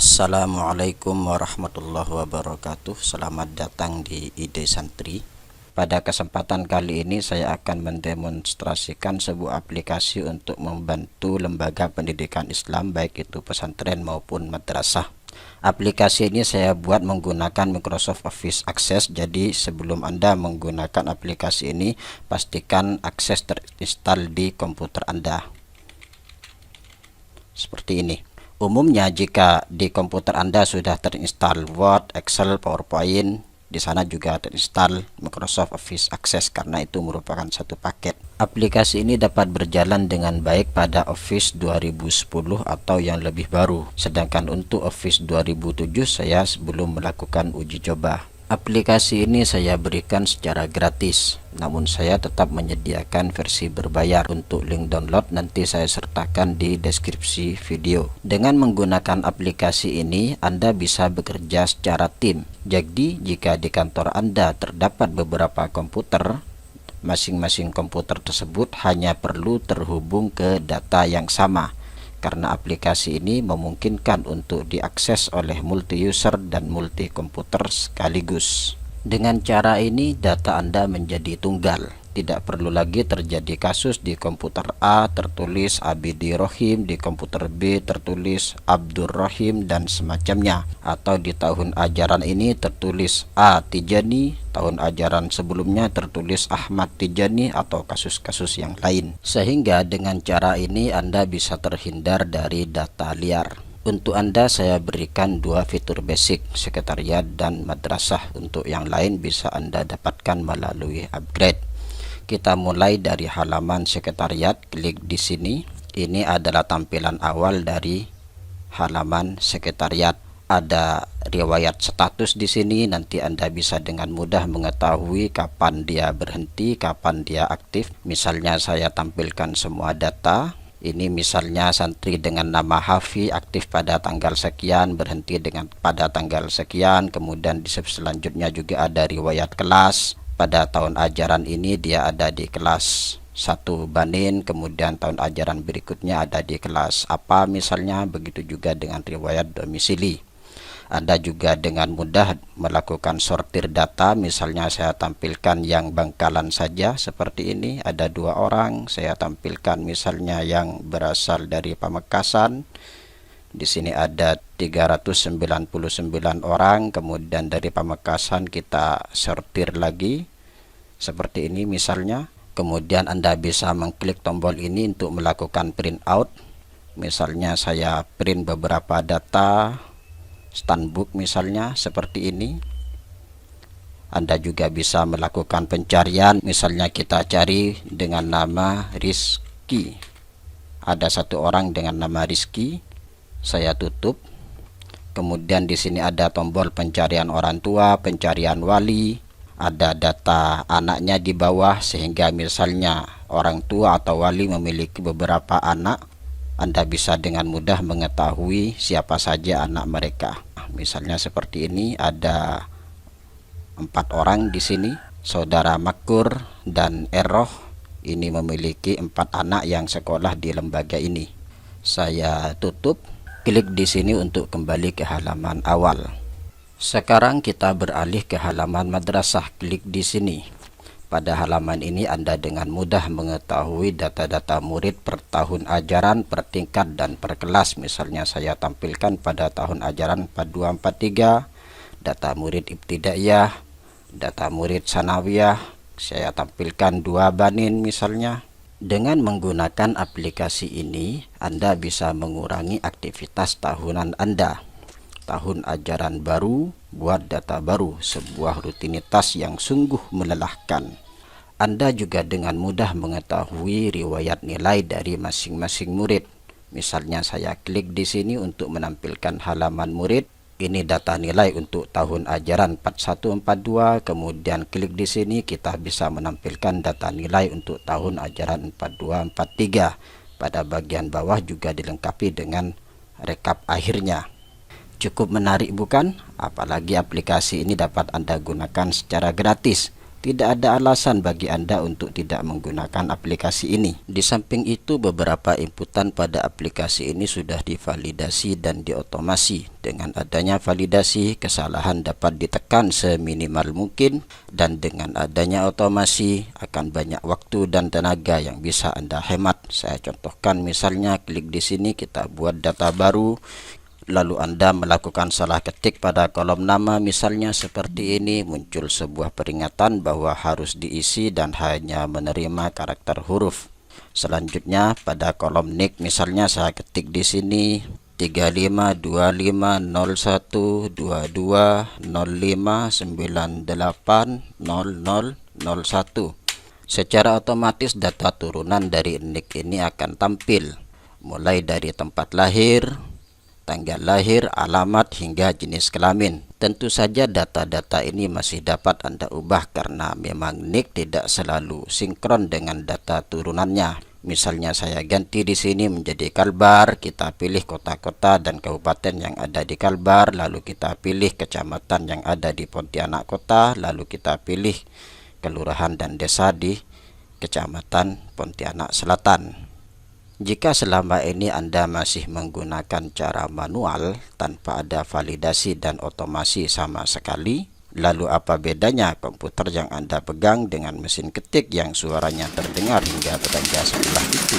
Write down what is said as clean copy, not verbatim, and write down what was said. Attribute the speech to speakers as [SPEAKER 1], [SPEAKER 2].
[SPEAKER 1] Assalamualaikum warahmatullahi wabarakatuh. Selamat datang di Ide Santri. Pada kesempatan kali ini saya akan mendemonstrasikan sebuah aplikasi untuk membantu lembaga pendidikan Islam, baik itu pesantren maupun madrasah. Aplikasi ini saya buat menggunakan Microsoft Office Access. Jadi sebelum Anda menggunakan aplikasi ini, pastikan akses terinstall di komputer Anda. Seperti ini. Umumnya jika di komputer Anda sudah terinstall Word, Excel, PowerPoint, di sana juga terinstall Microsoft Office Access karena itu merupakan satu paket. Aplikasi ini dapat berjalan dengan baik pada Office 2010 atau yang lebih baru. Sedangkan untuk Office 2007 saya belum melakukan uji coba. Aplikasi ini saya berikan secara gratis, namun saya tetap menyediakan versi berbayar. Untuk link download nanti saya sertakan di deskripsi video. Dengan menggunakan aplikasi ini, Anda bisa bekerja secara tim. Jadi, jika di kantor Anda terdapat beberapa komputer, masing-masing komputer tersebut hanya perlu terhubung ke data yang sama. Karena aplikasi ini memungkinkan untuk diakses oleh multi-user dan multi-komputer sekaligus. Dengan cara ini data Anda menjadi tunggal. Tidak perlu lagi terjadi kasus di komputer A tertulis Abidi Rohim, di komputer B tertulis Abdur Rohim dan semacamnya. Atau di tahun ajaran ini tertulis A Tijani, tahun ajaran sebelumnya tertulis Ahmad Tijani, atau kasus-kasus yang lain. Sehingga dengan cara ini Anda bisa terhindar dari data liar. Untuk Anda saya berikan dua fitur basic, sekretariat dan madrasah. Untuk yang lain bisa Anda dapatkan melalui upgrade. Kita mulai dari halaman sekretariat, klik di sini. Ini adalah tampilan awal dari halaman sekretariat. Ada riwayat status di sini, nanti Anda bisa dengan mudah mengetahui kapan dia berhenti, kapan dia aktif. Misalnya saya tampilkan semua data. Ini misalnya santri dengan nama Hafi aktif pada tanggal sekian, berhenti pada tanggal sekian. Kemudian di selanjutnya juga ada riwayat kelas. Pada tahun ajaran ini dia ada di kelas 1 Banin, kemudian tahun ajaran berikutnya ada di kelas apa misalnya. Begitu juga dengan riwayat domisili. Anda juga dengan mudah melakukan sortir data. Misalnya saya tampilkan yang Bangkalan saja seperti ini, ada 2 orang. Saya tampilkan misalnya yang berasal dari Pamekasan. Di sini ada 399 orang. Kemudian dari Pamekasan kita sortir lagi seperti ini misalnya. Kemudian Anda bisa mengklik tombol ini untuk melakukan print out. Misalnya saya print beberapa data standbook misalnya seperti ini. Anda juga bisa melakukan pencarian. Misalnya kita cari dengan nama Rizky. Ada 1 orang dengan nama Rizky. Saya tutup. Kemudian di sini ada tombol pencarian orang tua, pencarian wali. Ada data anaknya di bawah, sehingga misalnya orang tua atau wali memiliki beberapa anak, Anda bisa dengan mudah mengetahui siapa saja anak mereka. Misalnya seperti ini, ada 4 orang di sini. Saudara Makur dan Eroh ini memiliki 4 anak yang sekolah di lembaga ini. Saya tutup. Klik di sini untuk kembali ke halaman awal. Sekarang kita beralih ke halaman madrasah. Klik di sini. Pada halaman ini Anda dengan mudah mengetahui data-data murid per tahun ajaran, per tingkat dan per kelas. Misalnya saya tampilkan pada tahun ajaran 4243, data murid ibtidaiyah, data murid sanawiyah. Saya tampilkan 2 Banin misalnya. Dengan menggunakan aplikasi ini, Anda bisa mengurangi aktivitas tahunan Anda. Tahun ajaran baru, buat data baru, sebuah rutinitas yang sungguh melelahkan. Anda juga dengan mudah mengetahui riwayat nilai dari masing-masing murid. Misalnya saya klik di sini untuk menampilkan halaman murid. Ini data nilai untuk tahun ajaran 4142. Kemudian klik di sini kita bisa menampilkan data nilai untuk tahun ajaran 4243. Pada bagian bawah juga dilengkapi dengan rekap akhirnya. Cukup menarik bukan? Apalagi aplikasi ini dapat Anda gunakan secara gratis. Tidak ada alasan bagi Anda untuk tidak menggunakan aplikasi ini. Di samping itu, beberapa inputan pada aplikasi ini sudah divalidasi dan diotomasi. Dengan adanya validasi, kesalahan dapat ditekan seminimal mungkin, dan dengan adanya otomasi akan banyak waktu dan tenaga yang bisa Anda hemat. Saya contohkan, misalnya klik di sini, kita buat data baru. Lalu Anda melakukan salah ketik pada kolom nama, misalnya seperti ini, muncul sebuah peringatan bahwa harus diisi dan hanya menerima karakter huruf. Selanjutnya pada kolom nick, misalnya saya ketik di sini 3525212205980001. Secara otomatis data turunan dari nick ini akan tampil, mulai dari tempat lahir, tanggal lahir, alamat, hingga jenis kelamin. Tentu saja data-data ini masih dapat Anda ubah karena memang nick tidak selalu sinkron dengan data turunannya. Misalnya saya ganti di sini menjadi Kalbar, kita pilih kota-kota dan kabupaten yang ada di Kalbar, lalu kita pilih kecamatan yang ada di Pontianak Kota, lalu kita pilih kelurahan dan desa di kecamatan Pontianak Selatan. Jika selama ini Anda masih menggunakan cara manual tanpa ada validasi dan otomasi sama sekali, lalu apa bedanya komputer yang Anda pegang dengan mesin ketik yang suaranya terdengar hingga tetangga sebelah itu?